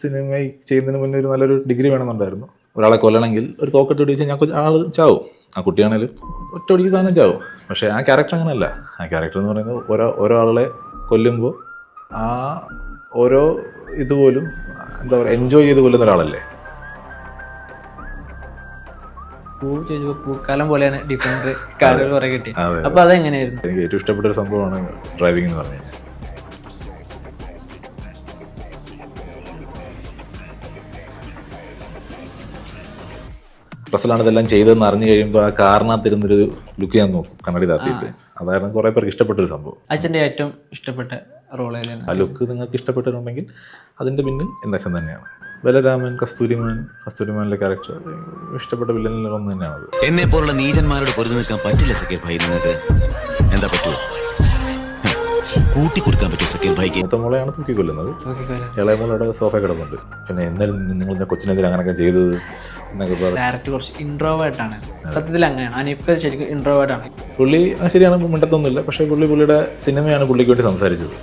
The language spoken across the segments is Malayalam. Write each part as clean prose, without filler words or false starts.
സിനിമ ചെയ്യുന്നതിന് മുന്നേ ഒരു നല്ലൊരു ഡിഗ്രി വേണമെന്നുണ്ടായിരുന്നു. ഒരാളെ കൊല്ലണമെങ്കിൽ ഒരു തോക്കെട്ട് വെച്ച് ഞാൻ ആൾ ചാവും. ആ കുട്ടിയാണേലും ഒറ്റ ഒടിക്ക് സാധനം ചാവും. പക്ഷേ ആ ക്യാരക്ടർ അങ്ങനെയല്ല. ആ ക്യാരക്ടർ എന്ന് പറയുന്നത് ഓരോ കൊല്ലുമ്പോൾ ആ ഓരോ ഇതുപോലും എന്താ പറയുക എൻജോയ് ചെയ്ത് കൊല്ലുന്ന ഒരാളല്ലേ. പൂക്കാലം പോലെയാണ് ഡിഫറെന്റ് കാര്യങ്ങൾ കുറെ കിട്ടി. അപ്പൊ അതെങ്ങനെയായിരുന്നു? എനിക്ക് ഏറ്റവും ഇഷ്ടപ്പെട്ട ഒരു സംഭവമാണ് ഡ്രൈവിംഗ് എന്ന് പറഞ്ഞു കഴിഞ്ഞാൽ. റസലാണ് ഇതെല്ലാം ചെയ്തതെന്ന് അറിഞ്ഞു കഴിയുമ്പോൾ ആ കാറിനകത്തിരുന്നൊരു ലുക്ക് ഞാൻ നോക്കും കണ്ണടി താത്തിയിട്ട്. അതായിരുന്നു കുറേ പേർക്ക് ഇഷ്ടപ്പെട്ടൊരു സംഭവം. അച്ഛൻ്റെ ഏറ്റവും ഇഷ്ടപ്പെട്ട റോൾ ഏതാണ്? ആ ലുക്ക് നിങ്ങൾക്ക് ഇഷ്ടപ്പെട്ടിട്ടുണ്ടെങ്കിൽ അതിൻ്റെ പിന്നിൽ എൻ്റെ അച്ഛൻ തന്നെയാണ്. ബലരാമൻ, കസ്തൂരിമാനിലെ ക്യാരക്ടർ ഇഷ്ടപ്പെട്ട വില്ലനിൽ ഒന്ന് തന്നെയാണത്. എന്നെ പോലുള്ള നീചന്മാരോട് പൊരുതി നിൽക്കാൻ പറ്റില്ല സക്കീർ ഭായി. നിങ്ങൾക്ക് എന്താ പറ്റുമോ? കൂട്ടിക്കൊടുക്കാൻ പറ്റും സക്കീർ ഭായിക്ക്. മൂത്ത മോളെയാണ് തൂക്കിക്കൊല്ലുന്നത്. ഇളയ മോളയുടെ സോഫ കിടന്നുണ്ട്. പിന്നെ എന്നാലും നിങ്ങൾ കൊച്ചിനെതിരെ അങ്ങനെയൊക്കെ ചെയ്തത് എന്നൊക്കെ പറഞ്ഞു. ഡയറക്റ്റ് കുറച്ച് ഇൻട്രോവേർട്ടാണ്. സത്യത്തിൽ അങ്ങനെയാണ്. അനീഫ് ശരിക്കും ഇൻട്രോവേർട്ടാണ്. പുള്ളി ശരിയാണ്, മിണ്ടത്തൊന്നുമില്ല. പക്ഷേ പുള്ളിയുടെ സിനിമയാണ് പുള്ളിക്ക് വേണ്ടി സംസാരിച്ചത്.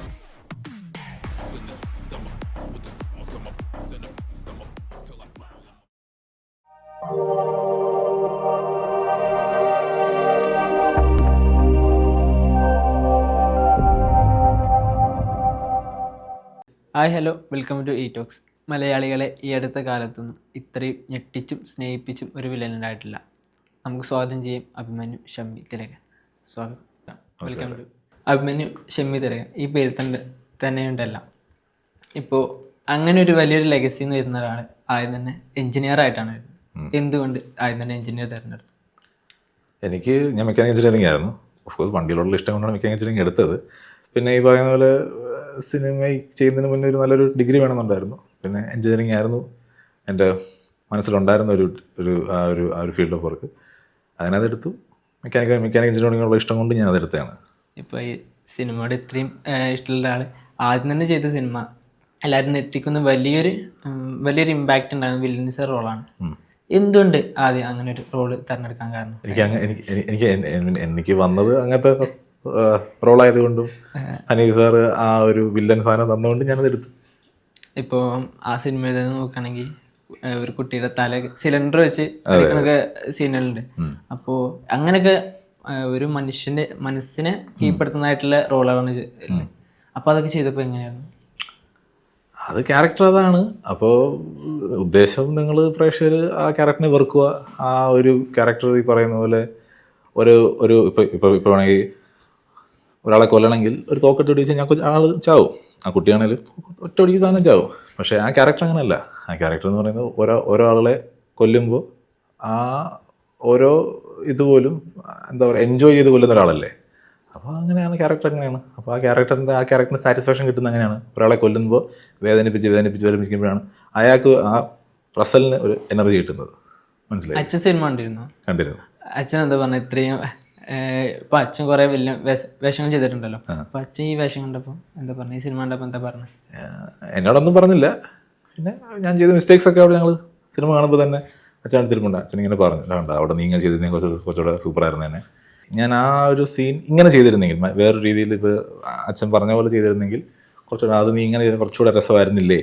Hi hello, welcome to E Talks. മലയാളികളെ ഈ അടുത്ത കാലത്തൊന്നും ഇത്രയും ഞെട്ടിച്ചും സ്നേഹിപ്പിച്ചും ഒരു വില്ലനുണ്ടായിട്ടില്ല. നമുക്ക് സ്വാഗതം ചെയ്യും അഭിമന്യു ഷമ്മി തിലകൻ. സ്വാഗതം. Welcome to Abhimanyu Shammi Thilakan. ഈ പേര് തന്നെയുണ്ടല്ല. ഇപ്പോൾ അങ്ങനെ ഒരു വലിയൊരു ലെഗസിയിൽ നിന്ന് വരുന്ന ഒരാൾ ആദ്യം തന്നെ എഞ്ചിനീയർ ആയിട്ടാണ് വരുന്നത്. എന്തുകൊണ്ട് ആദ്യം തന്നെ എഞ്ചിനീയർ തിരഞ്ഞെടുത്തു? ഞാൻ മെക്കാനിക്കൽ എഞ്ചിനീയറിംഗ് ആയിരുന്നു. ഓഫ്കോഴ്സ് വണ്ടിയിലുള്ള ഇഷ്ടം കൊണ്ടാണ് മെക്കാനിക്കൽ എഞ്ചിനീയറിംഗ് എടുത്തത്. പിന്നെ ഈ പറയുന്ന പോലെ സിനിമ ചെയ്യുന്നതിന് മുന്നേ ഒരു നല്ലൊരു ഡിഗ്രി വേണമെന്നുണ്ടായിരുന്നു. പിന്നെ എഞ്ചിനീയറിംഗ് ആയിരുന്നു എൻ്റെ മനസ്സിലുണ്ടായിരുന്ന ഒരു ഫീൽഡ് ഓഫ് വർക്ക്. അതിനകത്തെടുത്തു. മെക്കാനിക്കൽ എഞ്ചിനീയറിംഗുള്ള ഇഷ്ടം കൊണ്ട് ഞാൻ അതെടുത്തതാണ്. ഇപ്പോൾ ഈ സിനിമയോട് ഇത്രയും ഇഷ്ടമുള്ള ഒരാൾ ആദ്യം തന്നെ ചെയ്ത സിനിമ എല്ലാവരും നെറ്റിക്കുന്ന വലിയൊരു ഇമ്പാക്റ്റ് ഉണ്ടാകുന്ന വില്ലൻസ് റോളാണ്. എന്തുകൊണ്ട് ആദ്യം അങ്ങനെ ഒരു റോള് തിരഞ്ഞെടുക്കാൻ കാരണം? എനിക്ക് വന്നത് അങ്ങനത്തെ റോളായതുകൊണ്ടും അനീഫ് സാറ് ആ ഒരു വില്ലൻ സാധനം തന്നുകൊണ്ട് ഞാനത് എടുത്തു. ഇപ്പോൾ ആ സിനിമയിൽ തന്നെ നോക്കുകയാണെങ്കിൽ ഒരു കുട്ടിയുടെ തല സിലിണ്ടർ വെച്ച് അടിക്കണൊക്കെ സീനുകളുണ്ട്. അപ്പോൾ അങ്ങനെയൊക്കെ ഒരു മനുഷ്യന്റെ മനസ്സിനെ കീഴ്പ്പെടുത്തുന്നതായിട്ടുള്ള റോളാണ്. അപ്പോൾ അതൊക്കെ ചെയ്തപ്പോൾ എങ്ങനെയായിരുന്നു? അത് ക്യാരക്ടർ അതാണ്. അപ്പോൾ ഉദ്ദേശം നിങ്ങൾ പ്രേക്ഷകർ ആ ക്യാരക്ടറിനെ വെറുക്കുക. ആ ഒരു ക്യാരക്ടർ ഈ പറയുന്ന പോലെ ഇപ്പോൾ വേണമെങ്കിൽ ഒരാളെ കൊല്ലണമെങ്കിൽ ഒരു തോക്കെട്ട് വെച്ച് ഞാൻ ആൾ ചാവും. ആ കുട്ടിയാണേലും ഒറ്റ ഒടിക്ക് സാധനം ചാവും. പക്ഷേ ആ ക്യാരക്ടർ അങ്ങനെയല്ല. ആ ക്യാരക്ടർ എന്ന് പറയുന്നത് ഓരോ കൊല്ലുമ്പോൾ ആ ഓരോ ഇതുപോലും എന്താ പറയുക എൻജോയ് ചെയ്ത് കൊല്ലുന്ന ഒരാളല്ലേ. അപ്പോൾ അങ്ങനെയാണ് ക്യാരക്ടർ അങ്ങനെയാണ്. അപ്പോൾ ആ ക്യാരക്ടറിന് സാറ്റിസ്ഫാക്ഷൻ കിട്ടുന്ന അങ്ങനെയാണ്. ഒരാളെ കൊല്ലുമ്പോൾ വേദനിപ്പിക്കുമ്പോഴാണ് അയാൾക്ക് ആ റസലിന് ഒരു എനർജി കിട്ടുന്നത്. മനസ്സിലായി? അച്ഛൻ സിനിമ കണ്ടിരുന്നു. അച്ഛൻ എന്താ പറഞ്ഞ ഇത്രയും ഇപ്പൊ അച്ഛൻ കുറെ വലിയ വേഷങ്ങൾ ചെയ്തിട്ടുണ്ടല്ലോ. അപ്പൊ അച്ഛൻ ഈ വേഷം കണ്ടപ്പോ എന്താ പറഞ്ഞ, ഈ സിനിമ കണ്ടപ്പോ എന്താ പറഞ്ഞത്? എന്നോടൊന്നും പറഞ്ഞില്ല. പിന്നെ ഞാൻ ചെയ്ത മിസ്റ്റേക്സ് ഒക്കെ അവിടെ ഞങ്ങൾ സിനിമ കാണുമ്പോൾ തന്നെ അച്ഛൻ തിരുമുണ്ട അച്ഛൻ ഇങ്ങനെ പറഞ്ഞു, അവിടെ നീ ഇങ്ങനെ ചെയ്തിരുന്നെങ്കിൽ കുറച്ചുകൂടെ സൂപ്പറായിരുന്നു തന്നെ. ഞാൻ ആ ഒരു സീൻ ഇങ്ങനെ ചെയ്തിരുന്നെങ്കിൽ, വേറൊരു രീതിയിൽ ഇപ്പോൾ അച്ഛൻ പറഞ്ഞ പോലെ ചെയ്തിരുന്നെങ്കിൽ കുറച്ചുകൂടെ അത് നീ ഇങ്ങനെ കുറച്ചുകൂടെ രസമായിരുന്നില്ലേ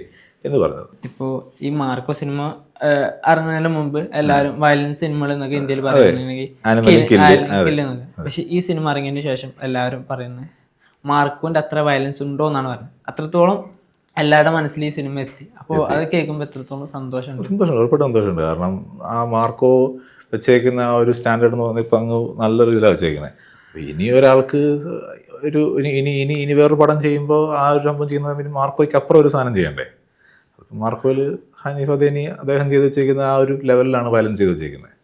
എന്ന് പറഞ്ഞത്. ഇപ്പോൾ ഈ മാർക്കോ സിനിമ ഇറങ്ങുന്നതിന് മുമ്പ് എല്ലാവരും വയലൻസ് സിനിമകൾ എന്നൊക്കെ ഇന്ത്യയിൽ പറയുന്നുണ്ടെങ്കിൽ, പക്ഷെ ഈ സിനിമ ഇറങ്ങിയതിന് ശേഷം എല്ലാവരും പറയുന്നത് മാർക്കോന്റെ അത്ര വയലൻസ് ഉണ്ടോ എന്നാണ് പറയുന്നത്. അത്രത്തോളം എല്ലാവരുടെ മനസ്സിൽ ഈ സിനിമ എത്തി. അപ്പോൾ അത് കേൾക്കുമ്പോൾ എത്രത്തോളം സന്തോഷമുണ്ട്? ഉറപ്പായിട്ട് സന്തോഷമുണ്ട്. കാരണം ആ മാർക്കോ വെച്ചേക്കുന്ന ആ ഒരു സ്റ്റാൻഡേർഡ് എന്ന് പറഞ്ഞാൽ ഇപ്പം അങ്ങ് നല്ല രീതിയിലാണ് വെച്ചേക്കുന്നത്. ഇനി ഒരാൾക്ക് ഇനി വേറൊരു പടം ചെയ്യുമ്പോൾ ആ ഒരു സംഭവം ചെയ്യുന്ന മാർക്കോയ്ക്ക് അപ്പുറം ഒരു സാധനം ചെയ്യണ്ടേ. മാർക്കോയിൽ ഹനീഫ് അദേനി അദ്ദേഹം ചെയ്ത് വെച്ചേക്കുന്ന ആ ഒരു ലെവലിലാണ് വയലൻസ് ചെയ്ത് വെച്ചേക്കുന്നത്.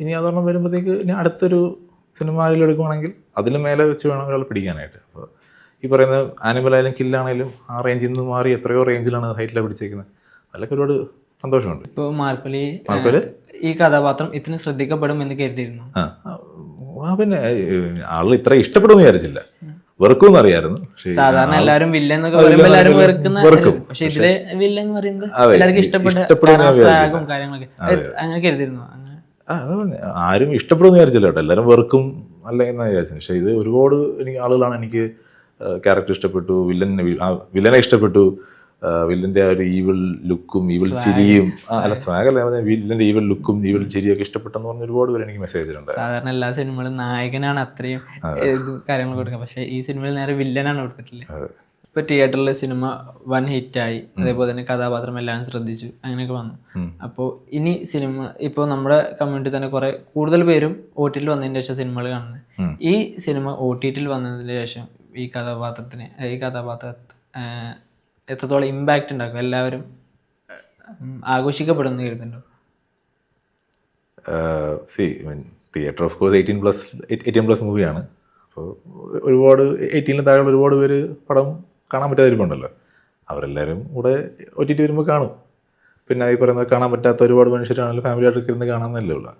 ഇനി അതൊരെണ്ണം വരുമ്പോഴത്തേക്ക് ഇനി അടുത്തൊരു സിനിമയിൽ എടുക്കുകയാണെങ്കിൽ അതിന് മേലെ വെച്ച് വേണം ഒരാൾ പിടിക്കാനായിട്ട്. അപ്പോൾ ഈ പറയുന്ന ആനിമലായാലും കില്ലാണേലും ആ റേഞ്ചിൽ നിന്ന് മാറി എത്രയോ റേഞ്ചിലാണ് ഹൈറ്റിലാണ് പിടിച്ചേക്കുന്നത്. അതിലൊക്കെ ഒരുപാട് സന്തോഷമുണ്ട്. ഇപ്പോൾ മാർക്കോല് ഈ കഥാപാത്രം ഇത്ര ശ്രദ്ധിക്കപ്പെടും എന്ന് കരുതിയിരുന്നു. പിന്നെ ആൾ ഇത്ര ഇഷ്ടപ്പെടുമെന്ന് വിചാരിച്ചില്ല. വെറുക്കുമെന്ന് അറിയായിരുന്നു. സാധാരണ എല്ലാവരും വില്ലൻ എന്നൊക്കെ പറയുമ്പോൾ എല്ലാവരും വെറുക്കും. പക്ഷെ ഇതിലെ വില്ലൻ എന്ന് പറയുന്നത് എല്ലാവർക്കും ഇഷ്ടപ്പെടും കാര്യങ്ങളൊക്കെ അങ്ങനെ കരുതിയിരുന്നു. ആരും ഇഷ്ടപ്പെടുമെന്ന് വിചാരിച്ചില്ല കേട്ടോ. എല്ലാവരും വെറുക്കും അല്ല എന്നാണ് വിചാരിച്ചത്. പക്ഷെ ഇത് ഒരുപാട് ആളുകളാണ് എനിക്ക് ക്യാരക്ടർ ഇഷ്ടപ്പെട്ടു, വില്ലനെ ഇഷ്ടപ്പെട്ടു, വില്ലൻ്റെ ആ ഒരു ഈവിൾ ലുക്കും ഈവിൾ ചിരിയും അല്ല സ്വാഗല്ല വില്ലൻ്റെ ഈവിൾ ലുക്കും ഈവിൾ ചിരിയും ഒക്കെ ഇഷ്ടപ്പെട്ടെന്ന് പറഞ്ഞ ഒരുപാട് പേര് എനിക്ക് മെസ്സേജ് ചെയ്തിട്ടുണ്ട്. സാധാരണ എല്ലാ സിനിമകളും നായകനാണ് അത്രയും കാര്യങ്ങൾ കൊടുക്കുക, പക്ഷെ ഈ സിനിമയിൽ നേരെ വില്ലനാണ് കൊടുത്തിട്ടില്ലേ. ഇപ്പൊ തിയേറ്ററിൽ സിനിമ വൻ ഹിറ്റായി, അതേപോലെ തന്നെ കഥാപാത്രം എല്ലാവരും ശ്രദ്ധിച്ചു, അങ്ങനെയൊക്കെ വന്നു. അപ്പോൾ ഇനി സിനിമ ഇപ്പോൾ നമ്മുടെ കമ്മ്യൂണിറ്റി തന്നെ കുറെ കൂടുതൽ പേരും ഒ ടി ടിയിൽ വന്നതിന് ശേഷം സിനിമകൾ കാണുന്നത്. ഈ സിനിമ ഒ ടി ടിയിൽ വന്നതിന് ശേഷം ഈ കഥാപാത്രം എത്രത്തോളം ഇമ്പാക്റ്റ് ഉണ്ടാക്കും, എല്ലാവരും ആഘോഷിക്കപ്പെടുന്നു കരുതുന്നുണ്ടോ? തിയേറ്റർ ഓഫ് കോഴ്സ് 18+ മൂവിയാണ്. അപ്പോൾ ഒരുപാട് 18 താഴെയുള്ള ഒരുപാട് പേര് പടം കാണാൻ പറ്റാതെ ഇരിപ്പുണ്ടല്ലോ. അവരെല്ലാവരും കൂടെ ഒ ടി ടി വരുമ്പോൾ കാണും. പിന്നെ ഈ പറയുന്നത് കാണാൻ പറ്റാത്ത ഒരുപാട് മനുഷ്യരാണെങ്കിലും ഫാമിലി ആയിട്ട് ഇരുന്ന് കാണാമെന്നല്ലേ ഉള്ളൂ.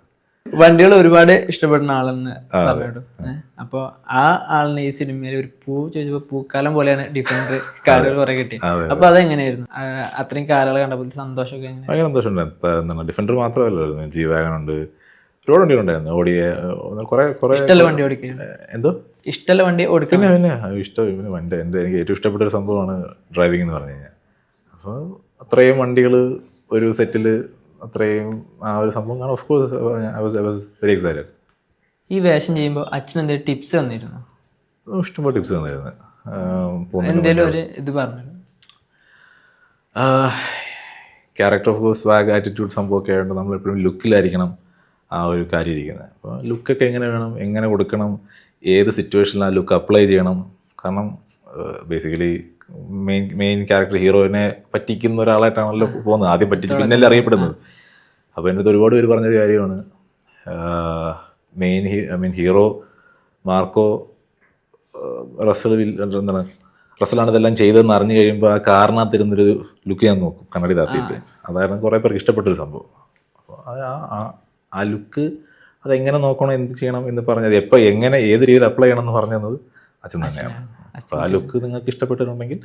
വണ്ടികൾ ഒരുപാട് ഇഷ്ടപ്പെടുന്ന ആളെന്ന് പറഞ്ഞു. അപ്പോൾ ആ ആളിന് ഈ സിനിമയിൽ ഒരു പൂ ചോദിച്ചപ്പോൾ പൂക്കാലം പോലെയാണ് ഡിഫറെന്റ് കാലുകൾ കുറെ കിട്ടി. അപ്പൊ അതെങ്ങനെയായിരുന്നു? അത്രയും കാലുകൾ കണ്ടപ്പോൾ സന്തോഷമൊക്കെ എങ്ങനെ? ഭയങ്കര സന്തോഷമുണ്ടായിരുന്നു. ഡിഫൻഡർ മാത്രമല്ല, ജീവാഗനുണ്ട്, ഒരുപാട് വണ്ടികളുണ്ടായിരുന്നു. കുറെ ഇഷ്ടമല്ല വണ്ടി ഓടിക്കുന്നത്. എന്തോ ഇഷ്ടമല്ല വണ്ടി ഓടിക്കുന്നത്. പിന്നെ ഇഷ്ടം വണ്ടി എനിക്ക് ഏറ്റവും ഇഷ്ടപ്പെട്ട ഒരു സംഭവമാണ് ഡ്രൈവിംഗ് എന്ന് പറഞ്ഞു കഴിഞ്ഞാൽ. അപ്പോൾ അത്രയും വണ്ടികൾ ഒരു സെറ്റിൽ, അത്രയും ആ ഒരു സംഭവം കാണാൻ of course I was very excited. ഈ വേഷം ചെയ്യുമ്പോൾ അച്ഛൻ എന്തെങ്കിലും ടിപ്സ് തന്നിരുന്നു? ഇഷ്ടംപോലെ ടിപ്സ് തന്നിരുന്നു. എന്തെങ്കിലും ഒരു ഇത് പറഞ്ഞു? Character of course swag attitude സംഭവമൊക്കെ ആയതുകൊണ്ട് നമ്മളെപ്പോഴും ലുക്കിലായിരിക്കണം ആ ഒരു കാര്യം ഇരിക്കുന്നത്. അപ്പോൾ ലുക്കൊക്കെ എങ്ങനെ വേണം, എങ്ങനെ കൊടുക്കണം, ഏത് സിറ്റുവേഷനിൽ ആ ലുക്ക് അപ്ലൈ ചെയ്യണം. കാരണം ബേസിക്കലി മെയിൻ ക്യാരക്ടർ ഹീറോയിനെ പറ്റിക്കുന്ന ഒരാളായിട്ടാണല്ലോ പോകുന്നത്, ആദ്യം പറ്റിച്ച് പിന്നല്ലേ അറിയപ്പെടുന്നത്. അപ്പോൾ എൻ്റെ അടുത്ത് ഒരുപാട് പേര് പറഞ്ഞൊരു കാര്യമാണ്, ഹീറോ മാർക്കോ റസലാണ് ഇതെല്ലാം ചെയ്തതെന്ന് അറിഞ്ഞു കഴിയുമ്പോൾ ആ കാറിനകത്തിരുന്നൊരു ലുക്ക് ഞാൻ നോക്കും കണ്ണടി താത്തിയിട്ട്. അതായിരുന്നു കുറേ പേർക്ക് ഇഷ്ടപ്പെട്ടൊരു സംഭവം. അപ്പോൾ ആ ലുക്ക് അതെങ്ങനെ നോക്കണം, എന്ത് ചെയ്യണം എന്ന് പറഞ്ഞത്, എപ്പോൾ എങ്ങനെ ഏത് രീതിയിൽ അപ്ലൈ ചെയ്യണം എന്ന് പറഞ്ഞു തന്നത് അച്ഛൻ തന്നെയാണ്. അപ്പോൾ ആ ലുക്ക് നിങ്ങൾക്ക് ഇഷ്ടപ്പെട്ടിട്ടുണ്ടെങ്കിൽ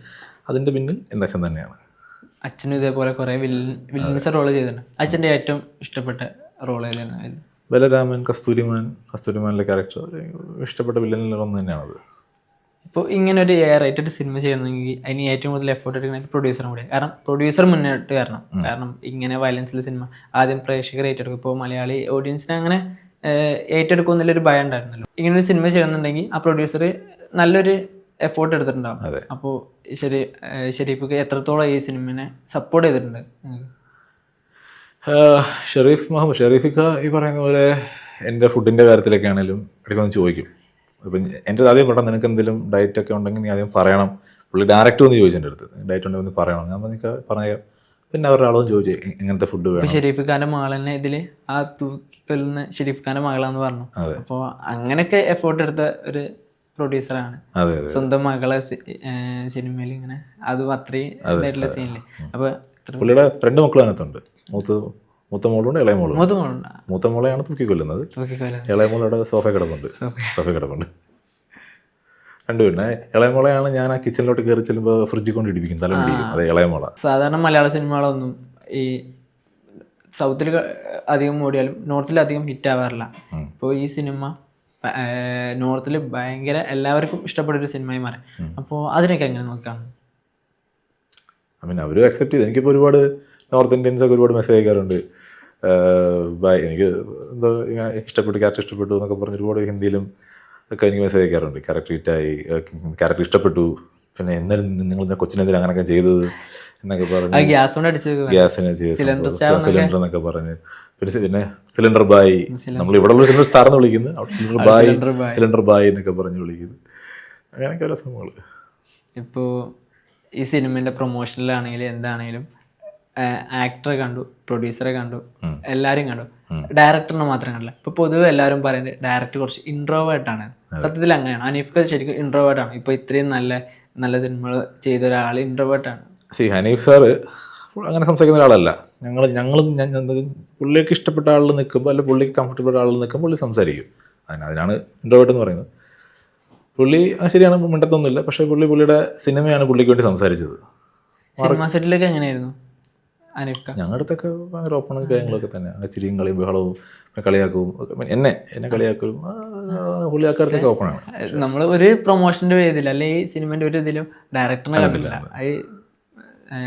അതിൻ്റെ പിന്നിൽ എൻ്റെ അച്ഛൻ തന്നെയാണ്. അച്ഛനും ഇതേപോലെ കുറേ വില്ലൻസ് റോൾ ചെയ്തിട്ടുണ്ട്. അച്ഛൻ്റെ ഏറ്റവും ഇഷ്ടപ്പെട്ട റോൾ ഏതാണ്? ബലരാമൻ, കസ്തൂരിമാനിലെ ക്യാരക്ടർ ഇഷ്ടപ്പെട്ട വില്ലനിൽ ഒന്ന് തന്നെയാണത്. ഇപ്പോൾ ഇങ്ങനെ ഒരു റേറ്റഡ് സിനിമ ചെയ്യണമെങ്കിൽ അതിന് ഏറ്റവും കൂടുതൽ എഫേർട്ട് എടുക്കുന്ന പ്രൊഡ്യൂസറും കൂടെ. കാരണം പ്രൊഡ്യൂസർ മുന്നോട്ട് വരണം. കാരണം ഇങ്ങനെ വയലൻസിലെ സിനിമ ആദ്യം പ്രേക്ഷകർ ഏറ്റെടുക്കും. ഇപ്പോൾ മലയാളി ഓഡിയൻസിനെ അങ്ങനെ ഏറ്റെടുക്കുമെന്നുള്ളൊരു ഭയം ഉണ്ടായിരുന്നല്ലോ. ഇങ്ങനൊരു സിനിമ ചെയ്യണമെന്നുണ്ടെങ്കിൽ ആ പ്രൊഡ്യൂസർ നല്ലൊരു എഫേർട്ട് എടുത്തിട്ടുണ്ടാവും. അപ്പോൾ ഷെരീഫൊക്കെ എത്രത്തോളം ഈ സിനിമനെ സപ്പോർട്ട് ചെയ്തിട്ടുണ്ട്? ഷെരീഫിക്ക ഈ പറയുന്ന പോലെ എൻ്റെ ഫുഡിൻ്റെ കാര്യത്തിലൊക്കെ ആണെങ്കിലും ഇടയ്ക്കൊന്ന് ചോദിക്കും. അപ്പം എൻ്റെ ആദ്യം പറഞ്ഞാൽ നിനക്ക് എന്തെങ്കിലും ഡയറ്റൊക്കെ ഉണ്ടെങ്കിൽ നീ ആദ്യം പറയണം. പുള്ളി ഡയറക്റ്റ് ഒന്ന് ചോദിച്ചു എൻ്റെ അടുത്ത്, ഡയറ്റ് ഉണ്ടെങ്കിൽ പറയണം. ഞാൻ പറഞ്ഞേക്കാം. പിന്നെ അവരുടെ ആളൊന്നും ചോദിച്ചു എങ്ങനത്തെ ഫുഡ് വേണം. ഷെരീഫ് ഖാന്റെ മകൾ തന്നെ ഇതില് ആ തൂക്കിക്കൊല്ലുന്ന ഷെരീഫ് ഖാന്റെ മകളാന്ന് പറഞ്ഞു. അപ്പോൾ അങ്ങനെയൊക്കെ എഫേർട്ട് എടുത്ത ഒരു പ്രൊഡ്യൂസറാണ്. സ്വന്തം മകളെ സിനിമയിൽ ഇങ്ങനെ അതും അത്രയും ഇതായിട്ടുള്ള സീനില്. അപ്പൊ പുള്ളിയുടെ 2 മക്കളും അതിനകത്തുണ്ട്. മൂത്ത മോളുണ്ട്, ഇളയ മോളും. മൂത്ത മോളെയാണ് തൂക്കിക്കൊല്ലുന്നത്, ഇളയ മോളയുടെ സോഫ കിടപ്പുണ്ട്. രണ്ടുപേരും. ഇളയ മോളെയാണ് ഞാൻ ആ കിച്ചണിലോട്ട് കയറി ചെല്ലുമ്പോൾ ഫ്രിഡ്ജിൽ കൊണ്ട് ഇടിപ്പിക്കും, തല പിടിക്കും. അതെ, ഇളയ മോള. സാധാരണ മലയാള സിനിമകളൊന്നും ഈ സൗത്തിൽ അധികം ഓടിയാലും നോർത്തിൽ അധികം ഹിറ്റ് ആവാറില്ല. ഇപ്പോൾ ഈ സിനിമ നോർത്തിൽ ഭയങ്കര എല്ലാവർക്കും ഇഷ്ടപ്പെട്ടൊരു സിനിമയായി മാറി. അപ്പോൾ അതിനൊക്കെ എങ്ങനെ നോക്കാം? അവരും അക്സെപ്റ്റ് ചെയ്ത്. എനിക്കിപ്പോൾ ഒരുപാട് നോർത്ത് ഇന്ത്യൻസൊക്കെ ഒരുപാട് മെസ്സേജ് അയക്കാറുണ്ട്. എനിക്ക് എന്തോ ഇഷ്ടപ്പെട്ടു, ക്യാരക്ടർ ഇഷ്ടപ്പെട്ടു എന്നൊക്കെ പറഞ്ഞ് ഒരുപാട് ഹിന്ദിയിലും ഒക്കെ എനിക്ക് മെസ്സേജ് അയക്കാറുണ്ട്. ക്യാരക്ടർ ഹിറ്റായി, ക്യാരക്ടർ ഇഷ്ടപ്പെട്ടു, പിന്നെ എന്നാലും നിങ്ങൾ കൊച്ചിനെന്തിനാണ് അങ്ങനെയൊക്കെ ചെയ്തത് എന്നൊക്കെ പറഞ്ഞ്, ഗ്യാസിന് സിലിണ്ടർ എന്നൊക്കെ പറഞ്ഞ്, പിന്നെ സിലിണ്ടർ ബായ്, നമ്മൾ ഇവിടെ ഉള്ള സിലിണ്ടർ സ്റ്റാർ എന്ന് വിളിക്കുന്നത്, അവിടെ സിലിണ്ടർ ബായ് എന്നൊക്കെ പറഞ്ഞ് വിളിക്കുന്നത്. അങ്ങനെയൊക്കെ ഓരോ സംഭവങ്ങൾ. ഇപ്പോൾ ഈ സിനിമേൻ്റെ പ്രൊമോഷനിലാണെങ്കിലും എന്താണെങ്കിലും ആക്ടറെ കണ്ടു, പ്രൊഡ്യൂസറെ കണ്ടു, എല്ലാവരും കണ്ടു, ഡയറക്ടറിനെ മാത്രം കണ്ടില്ല. ഇപ്പൊ പൊതുവെ എല്ലാവരും പറയുന്നത് ഡയറക്ടർ കുറച്ച് ഇൻട്രോവേർട്ടാണ്. സത്യത്തിൽ അങ്ങനെയാണ്. ഹനീഫ് ശരിക്കും ഇൻട്രോവേർട്ടാണ്. ഇപ്പൊ ഇത്രയും നല്ല നല്ല സിനിമകൾ ചെയ്ത ഒരാൾ ഇൻട്രോവേർട്ടാണ്. ഹനീഫ് സാറ് അങ്ങനെ സംസാരിക്കുന്ന ഒരാളല്ല. ഞങ്ങൾ പുള്ളിക്ക് ഇഷ്ടപ്പെട്ട ആളിൽ നിൽക്കുമ്പോൾ, അല്ല പുള്ളിക്ക് കംഫർട്ടബിൾ ആളിൽ നിൽക്കുമ്പോൾ പുള്ളി സംസാരിക്കും. അതിനാണ് ഇൻട്രോവേർട്ട് എന്ന് പറയുന്നത്. പുള്ളി ശരിയാണ്, മിണ്ടത്തൊന്നുമില്ല. പക്ഷേ പുള്ളിയുടെ സിനിമയാണ് പുള്ളിക്ക് വേണ്ടി സംസാരിച്ചത്. സിനിമ സെറ്റിലൊക്കെ എങ്ങനെയായിരുന്നു? ഞങ്ങളുടെ അടുത്തൊക്കെ ഭയങ്കര ഓപ്പണും കാര്യങ്ങളൊക്കെ തന്നെ. ചിരിയും കളിയും ബഹളവും കളിയാക്കും. എന്നെ കളിയാക്കും, പുള്ളിയാക്കാരത്തൊക്കെ ഓപ്പണാണ്. നമ്മൾ ഒരു പ്രൊമോഷന്റെ ഇതിൽ അല്ലെ ഈ സിനിമന്റെ ഒരു ഇതിലും ഡയറക്ടറിനെ കണ്ടില്ല.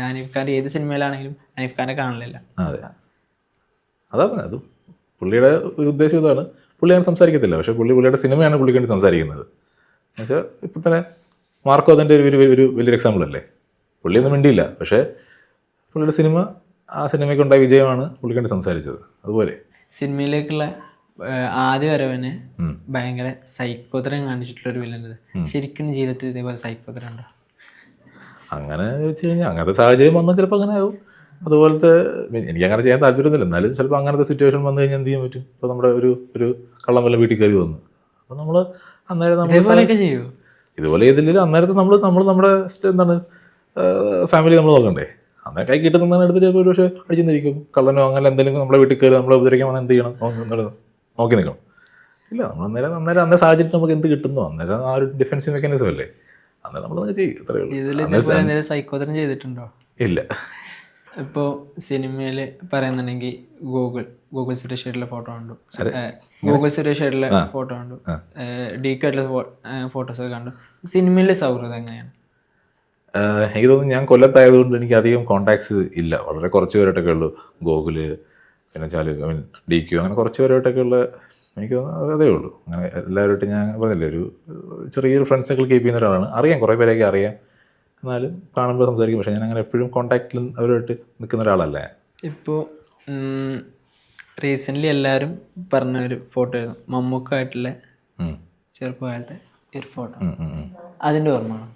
അനീഫ് ഖാൻ്റെ ഏത് സിനിമയിലാണെങ്കിലും അനീഫ് ഖാനെ കാണലില്ല. അതെ, അതാ പറഞ്ഞത്. അത് പുള്ളിയുടെ ഒരു ഉദ്ദേശം ഇതാണ്. പുള്ളി അങ്ങനെ സംസാരിക്കത്തില്ല, പക്ഷേ പുള്ളിയുടെ സിനിമയാണ് പുള്ളിക്ക് വേണ്ടി സംസാരിക്കുന്നത്. എന്നുവെച്ചാൽ ഇപ്പം തന്നെ മാർക്കോ അതിൻ്റെ ഒരു വലിയൊരു എക്സാമ്പിൾ അല്ലേ. പുള്ളിയൊന്നും മിണ്ടിയില്ല, പക്ഷേ പുള്ളിയുടെ സിനിമ, ആ സിനിമയ്ക്കുണ്ടായ വിജയമാണ് പുള്ളിക്ക് വേണ്ടി സംസാരിച്ചത്. അതുപോലെ സിനിമയിലേക്കുള്ള ആദ്യ വരവന് ഭയങ്കര സൈക്കോതരം കാണിച്ചിട്ടുള്ളൊരു വില്ലനത്. ശരിക്കും ജീവിതത്തിൽ ഇതേപോലെ സൈക്കോതരം ഉണ്ടോ? അങ്ങനെ ചോദിച്ചു കഴിഞ്ഞാൽ അങ്ങനത്തെ സാഹചര്യം വന്നാൽ ചിലപ്പോൾ അങ്ങനെ ആവും. അതുപോലത്തെ എനിക്കങ്ങനെ ചെയ്യാൻ താല്പര്യമൊന്നുമില്ല, എന്നാലും ചിലപ്പോൾ അങ്ങനത്തെ സിറ്റുവേഷൻ വന്നു കഴിഞ്ഞാൽ എന്ത് ചെയ്യാൻ പറ്റും? ഇപ്പോൾ നമ്മുടെ ഒരു കള്ളം വല്ല വീട്ടിൽ കയറി വന്നു, അപ്പോൾ നമ്മൾ അന്നേരം ഇതേപോലെയൊക്കെ ചെയ്യൂ. ഇതുപോലെ ചെയ്തില്ല അന്നേരത്തെ നമ്മൾ നമ്മുടെ എന്താണ് ഫാമിലി നമ്മൾ നോക്കണ്ടേ? അന്നേരം കൈ കിട്ടുന്നതാണ് എടുത്തിട്ട് ഒരു പക്ഷേ അടിച്ചെന്നിരിക്കും. കള്ളനോ അങ്ങനെ എന്തെങ്കിലും നമ്മളെ വീട്ടിൽ കയറി നമ്മളെ ഉപദ്രവിക്കാൻ വന്നാൽ എന്ത് ചെയ്യണം? നോക്കി നിൽക്കണം. ഇല്ല, നമ്മൾ അന്നേരം സാഹചര്യത്തിൽ നമുക്ക് എന്ത് കിട്ടുന്നോ അന്നേരം ആ ഒരു ഡിഫെൻസീവ് മെക്കാനിസം അല്ലേ, അന്നേരം നമ്മളത് ചെയ്യും. അത്രയേ ഉള്ളൂ. സൈക്കോതരം ചെയ്തിട്ടുണ്ടോ? ഇല്ല. ഇപ്പോൾ സിനിമയിൽ പറയുന്നുണ്ടെങ്കിൽ ഗൂഗിൾ സുരേഷ് ആയിട്ടുള്ള ഫോട്ടോ കണ്ടു, ഗൂഗിൾ സുരേഷ് ആയിട്ടുള്ള ഫോട്ടോ കണ്ടു, ഡീക്ക് ആയിട്ടുള്ള ഫോട്ടോസൊക്കെ കണ്ടു. സിനിമയിലെ സൗഹൃദം എങ്ങനെയാണ്? എനിക്ക് തോന്നുന്നു ഞാൻ കൊല്ലത്തായതുകൊണ്ട് എനിക്ക് അധികം കോൺടാക്ട്സ് ഇല്ല, വളരെ കുറച്ച് പേരായിട്ടൊക്കെ ഉള്ളൂ. ഗോകുല്, പിന്നെ DQ, അങ്ങനെ കുറച്ച് പേരായിട്ടൊക്കെ ഉള്ള എനിക്ക് തോന്നുന്നു അതേ ഉള്ളൂ. അങ്ങനെ എല്ലാവരുമായിട്ട് ഞാൻ പറഞ്ഞില്ലേ ഒരു ചെറിയൊരു ഫ്രണ്ട് സർക്കിൾ കീപ്പ് ചെയ്യുന്ന ഒരാളാണ്. അറിയാം, കുറേ പേരെയൊക്കെ അറിയാം, എന്നാലും കാണുമ്പോൾ സംസാരിക്കും. പക്ഷേ ഞാൻ അങ്ങനെ എപ്പോഴും കോൺടാക്റ്റിൽ അവരുമായിട്ട് നിൽക്കുന്ന ഒരാളല്ല. ഇപ്പോൾ റീസെൻ്റ്ലി എല്ലാവരും പറഞ്ഞ ഒരു ഫോട്ടോ ആയിരുന്നു മമ്മൂക്കായിട്ടുള്ള ചെറുപ്പകാലത്തെ ഒരു ഫോട്ടോ. അതിൻ്റെ ഓർമ്മയാണ്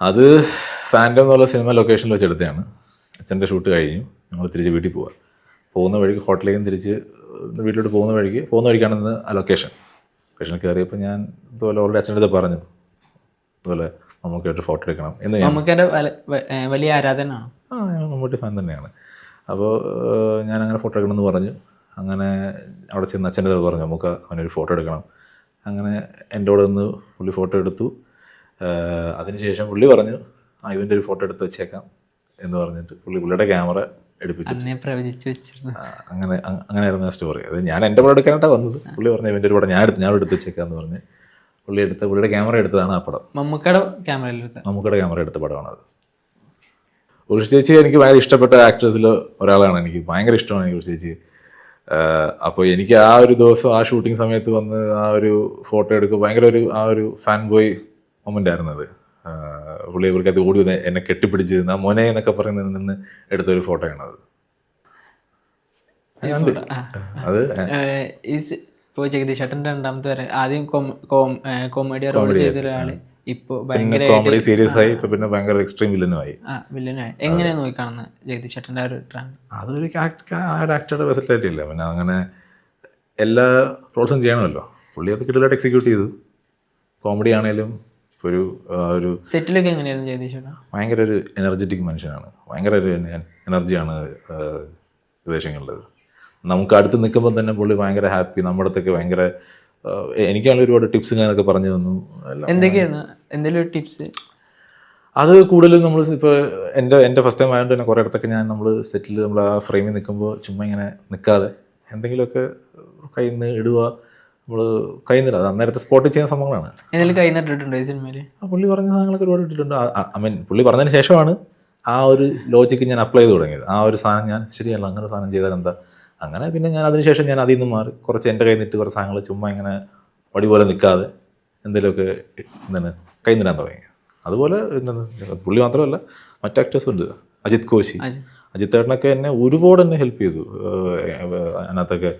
അത് ഫാൻറ്റം എന്നുള്ള സിനിമ ലൊക്കേഷനിൽ വെച്ച് എടുത്തതാണ്. അച്ഛൻ്റെ ഷൂട്ട് കഴിഞ്ഞു, ഞങ്ങൾ തിരിച്ച് വീട്ടിൽ പോകുന്ന വഴിക്ക് ഹോട്ടലിലേക്കും തിരിച്ച് വീട്ടിലോട്ട് പോകുന്ന വഴിക്കാണ് ഇന്ന് ആ ലൊക്കേഷനിൽ കയറിയപ്പോൾ ഞാൻ ഇതുപോലെ ഓൾറെഡി അച്ഛൻ്റെ അടുത്ത് പറഞ്ഞു ഇതുപോലെ മമ്മൂക്കായിട്ട് ഫോട്ടോ എടുക്കണം എന്ന്. മമ്മൂക്കയുടെ വലിയ ആരാധനയാണ്. ഞാൻ മമ്മൂട്ടി ഫാൻ തന്നെയാണ്. അപ്പോൾ ഞാനങ്ങനെ ഫോട്ടോ എടുക്കണമെന്ന് പറഞ്ഞു. അങ്ങനെ അവിടെ ചെന്ന് അച്ഛൻ്റെ അടുത്ത് പറഞ്ഞു നമുക്ക് അവനൊരു ഫോട്ടോ എടുക്കണം. അങ്ങനെ എൻ്റെ കൂടെ നിന്ന് പുള്ളി ഫോട്ടോ എടുത്തു. അതിനുശേഷം പുള്ളി പറഞ്ഞു ഇവൻ്റെ ഒരു ഫോട്ടോ എടുത്ത് വെച്ചേക്കാം എന്ന് പറഞ്ഞിട്ട് പുള്ളിയുടെ ക്യാമറ എടുപ്പിച്ചു. അങ്ങനെയായിരുന്നു ആ സ്റ്റോറി. അത് ഞാൻ എൻ്റെ പടം എടുക്കാനായിട്ടാണ് വന്നത്. പുള്ളി പറഞ്ഞു ഇവൻ്റെ ഒരു പടം ഞാൻ എടുത്ത് വെച്ചേക്കാന്ന് പറഞ്ഞ് പുള്ളിയുടെ ക്യാമറ എടുത്തതാണ് ആ പടം. മമ്മൂക്കയുടെ ക്യാമറ എടുത്ത പടമാണത്. ഉർവശി ചേച്ചി എനിക്ക് ഭയങ്കര ഇഷ്ടപ്പെട്ട ആക്ട്രസിൽ ഒരാളാണ്. എനിക്ക് ഭയങ്കര ഇഷ്ടമാണ് ഉർവശി ചേച്ചി. അപ്പോൾ എനിക്ക് ആ ഒരു ദിവസം ആ ഷൂട്ടിംഗ് സമയത്ത് വന്ന് ആ ഒരു ഫോട്ടോ എടുക്കുക ഭയങ്കര ഒരു ഫാൻ ബോയ് മൊമെൻ്റ് ആയിരുന്നത്. പുള്ളിക്ക് അത് ഓടി വന്ന് എന്നെ കെട്ടിപ്പിടിച്ച് ആ മോനെ എന്നൊക്കെ പറയുന്നതിൽ നിന്ന് എടുത്തൊരു ഫോട്ടോയാണത്. അത് ഇപ്പോൾ ജഗദീഷ് ചേട്ടൻ്റെ രണ്ടാമത്തെ വരെ ആദ്യം കോമഡി റോൾ ചെയ്ത ഒരാള് ഇപ്പോൾ ഭയങ്കര കോമഡി സീരിയസ് ആയി, ഇപ്പൊ പിന്നെ ഭയങ്കര എക്സ്ട്രീം വില്ലനുമായി. എങ്ങനെയാണ് നോക്കി കാണുന്നത് ജഗദീഷ് ചേട്ടൻ്റെ ആ ഒരു ട്രാൻസ്? അതൊരു ആക്ടറുടെ വെസറ്റാലിറ്റി ഇല്ല. പിന്നെ അങ്ങനെ എല്ലാ റോൾസും ചെയ്യണമല്ലോ. പുള്ളി അത് കിട്ടലായിട്ട് എക്സിക്യൂട്ട് ചെയ്തു. കോമഡി ആണേലും ഒരു സെറ്റിലൊക്കെ എങ്ങനെയായിരുന്നു ജഗദീഷ് ചേട്ടൻ? ഭയങ്കര ഒരു എനർജറ്റിക് മനുഷ്യനാണ്. ഭയങ്കര ഒരു എനർജിയാണ് വിദേശങ്ങളിലത്. നമുക്ക് അടുത്ത് നിൽക്കുമ്പോൾ തന്നെ പുള്ളി ഭയങ്കര ഹാപ്പി. നമ്മുടെ അടുത്തൊക്കെ ഭയങ്കര എനിക്കാണെങ്കിൽ ഒരുപാട് ടിപ്സ് ഞാനൊക്കെ പറഞ്ഞു തന്നു. എന്തൊക്കെയാണ് എന്തെങ്കിലും ടിപ്സ്? അത് കൂടുതലും നമ്മൾ ഇപ്പോൾ എൻ്റെ ഫസ്റ്റ് ടൈം ആയതുകൊണ്ട് തന്നെ കുറേ ഇടത്തൊക്കെ നമ്മൾ സെറ്റിൽ നമ്മൾ ആ ഫ്രെയിമിൽ നിൽക്കുമ്പോൾ ചുമ്മാ ഇങ്ങനെ നിൽക്കാതെ എന്തെങ്കിലുമൊക്കെ കയ്യിൽ നിന്ന് ഇടുക. നമ്മൾ കയ്യിൽ അത് അന്നേരത്തെ സ്പോട്ടിൽ ചെയ്യുന്ന സംഭവങ്ങളാണ്. എന്തെങ്കിലും കയ്യിൽ നിന്ന് ഇട്ടിട്ടുണ്ടോ ഈ സിനിമയിൽ? പുള്ളി പറഞ്ഞ സാധനങ്ങളൊക്കെ ഒരുപാട് ഇട്ടിട്ടുണ്ട്. പുള്ളി പറഞ്ഞതിന് ശേഷമാണ് ആ ഒരു ലോജിക്ക് ഞാൻ അപ്ലൈ ചെയ്ത് തുടങ്ങിയത്. ആ ഒരു സാധനം ഞാൻ ശരിയല്ല, അങ്ങനെ സാധനം ചെയ്താൽ എന്താ, അങ്ങനെ പിന്നെ ഞാൻ അതിനുശേഷം ഞാൻ അതിൽ നിന്ന് മാറി കുറച്ച് എൻ്റെ കയ്യിൽ നിന്നിട്ട് കുറച്ച് സാധനങ്ങൾ ചുമ്മാ ഇങ്ങനെ വടി പോലെ നിൽക്കാതെ എന്തെങ്കിലുമൊക്കെ കൈ നിടാൻ തുടങ്ങി. അതുപോലെ പുള്ളി മാത്രമല്ല മറ്റ് ആക്ടേഴ്സും ഉണ്ട്. അജിത് കോശി, അജിത് ഏട്ടനൊക്കെ എന്നെ ഒരുപാട് എന്നെ ഹെൽപ്പ് ചെയ്തു. അതിനകത്തൊക്കെ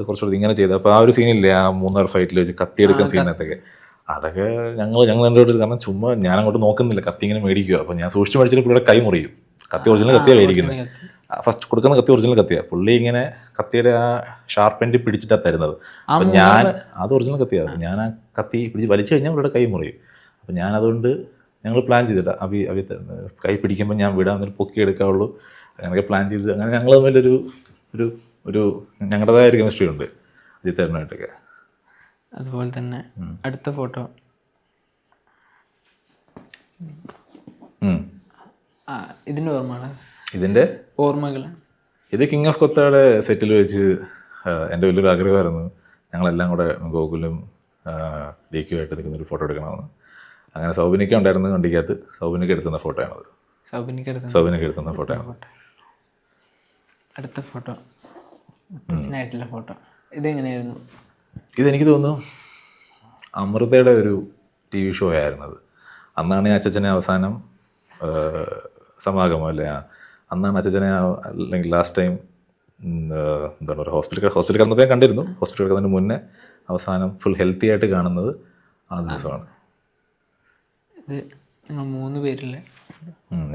കുറച്ചുകൂടി ഇങ്ങനെ ചെയ്തു. അപ്പോൾ ആ ഒരു സീനില്ലേ, ആ 3 ഫൈറ്റിൽ വെച്ച് കത്തിയെടുക്കുന്ന സീനകത്തൊക്കെ, അതൊക്കെ ഞങ്ങൾ രണ്ടുപേരും, കാരണം ചുമ്മാ ഞാൻ അങ്ങോട്ട് നോക്കുന്നില്ല, കത്തി ഇങ്ങനെ മേടിക്കുക. അപ്പോൾ ഞാൻ സൂക്ഷിച്ച് മേടിച്ചിട്ട് പുള്ളിയുടെ കൈ മുറിയും. കത്തി ഒറിജിനൽ കത്തിയാണ് കയ്യിരിക്കുന്നത്. ഫസ്റ്റ് കൊടുക്കുന്ന കത്തി ഒറിജിനൽ കത്തിയാണ്. പുള്ളി ഇങ്ങനെ കത്തിയുടെ ആ ഷാർപ്പ് എൻഡ് പിടിച്ചിട്ടാണ് തരുന്നത്. അപ്പം ഞാൻ അത് ഒറിജിനൽ കത്തിയാണ്. ഞാൻ ആ കത്തി പിടിച്ച് വലിച്ചു കഴിഞ്ഞാൽ പുള്ളിയുടെ കൈ മുറിയും. അപ്പം ഞാൻ അതുകൊണ്ട് ഞങ്ങൾ പ്ലാൻ ചെയ്തിട്ട് അഭി കൈ പിടിക്കുമ്പോൾ ഞാൻ വിടാൻ എന്നിട്ട് പൊക്കി എടുക്കാവുള്ളൂ, അങ്ങനെയൊക്കെ പ്ലാൻ ചെയ്ത് അങ്ങനെ ഞങ്ങൾ തമ്മിലൊരു ഒരു ഒരു ഞങ്ങളുടേതായ ഒരു കെമിസ്ട്രി ഉണ്ട് അജിത്തേട്ടനായിട്ടൊക്കെ. അതുപോലെ തന്നെ അടുത്ത ഫോട്ടോ ഇതിൻ്റെ ഓർമ്മകൾ ഇത് കിങ് ഓഫ് കൊത്തയുടെ സെറ്റിൽ വെച്ച് എൻ്റെ വലിയൊരു ആഗ്രഹമായിരുന്നു. ഞങ്ങളെല്ലാം കൂടെ ഗോകുലും DQ ആയിട്ട് നിൽക്കുന്നൊരു ഫോട്ടോ എടുക്കണമെന്ന്. അങ്ങനെ സൗബിനൊക്കെ ഉണ്ടായിരുന്നു വണ്ടിക്കകത്ത്. സൗബിനൊക്കെ എടുത്തുന്ന ഫോട്ടോയാണത്. സൗബിനൊക്കെ എടുത്തുന്ന ഫോട്ടോയാണ്. അടുത്ത ഫോട്ടോ വ്യത്യസ്തനായിട്ടുള്ള ഫോട്ടോ. ഇതെങ്ങനെയായിരുന്നു? ഇതെനിക്ക് തോന്നുന്നു അമൃതയുടെ ഒരു TV ഷോ ആയിരുന്നത്. അന്നാണ് ഈ അച്ഛനെ അവസാനം സമാഗമം അല്ലേ, അന്നാണ് അച്ഛനെ അല്ലെങ്കിൽ ലാസ്റ്റ് ടൈം എന്താണ് പറയുക ഹോസ്പിറ്റൽ കിടന്നപ്പോൾ ഞാൻ കണ്ടിരുന്നു. ഹോസ്പിറ്റൽ കിടന്നതിന് മുന്നേ അവസാനം ഫുൾ ഹെൽത്തി ആയിട്ട് കാണുന്നത് ആ ദിവസമാണ്. ഇത് നിങ്ങൾ 3 പേരില്ലേ?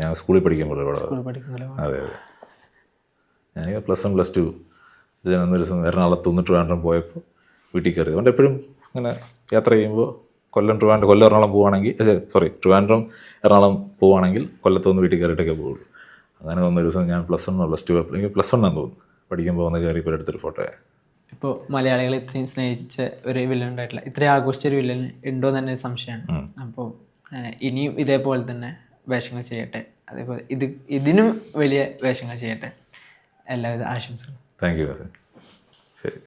ഞാൻ സ്കൂളിൽ പഠിക്കുമ്പോൾ ഇവിടെ. പഠിക്കുന്നില്ല. അതെ അതെ. ഞാൻ +1 +2 അന്നൊരു ദിവസം എറണാകുളത്ത് ട്രിവാൻഡ്രം പോയപ്പോൾ വീട്ടിൽ കയറി. അതുകൊണ്ട് എപ്പോഴും ഇങ്ങനെ യാത്ര ചെയ്യുമ്പോൾ കൊല്ലം എറണാകുളം പോവുകയാണെങ്കിൽ ട്രിവാൻഡ്രം എറണാകുളം പോവുകയാണെങ്കിൽ കൊല്ലത്തൊന്ന് വീട്ടിൽ കയറിയിട്ടൊക്കെ പോകുള്ളൂ. അങ്ങനെ വന്നൊരു ദിവസം ഞാൻ +1 +2 എനിക്ക് +1 ആണെന്ന് തോന്നുന്നു പഠിക്കുമ്പോൾ വന്ന് കയറി ഇപ്പോൾ എടുത്തൊരു ഫോട്ടോയാണ്. ഇപ്പോൾ മലയാളികൾ ഇത്രയും സ്നേഹിച്ച ഒരു വില്ലൻ ഉണ്ടായിട്ടില്ല, ഇത്രയും ആഘോഷിച്ചൊരു വില്ലൻ ഉണ്ടോ എന്ന് തന്നെ ഒരു സംശയമാണ്. അപ്പോൾ ഇനിയും ഇതേപോലെ തന്നെ വേഷങ്ങൾ ചെയ്യട്ടെ, അതേപോലെ ഇതിനും വലിയ വേഷങ്ങൾ ചെയ്യട്ടെ. എല്ലാവിധ ആശംസകളും. Thank you. ശരി.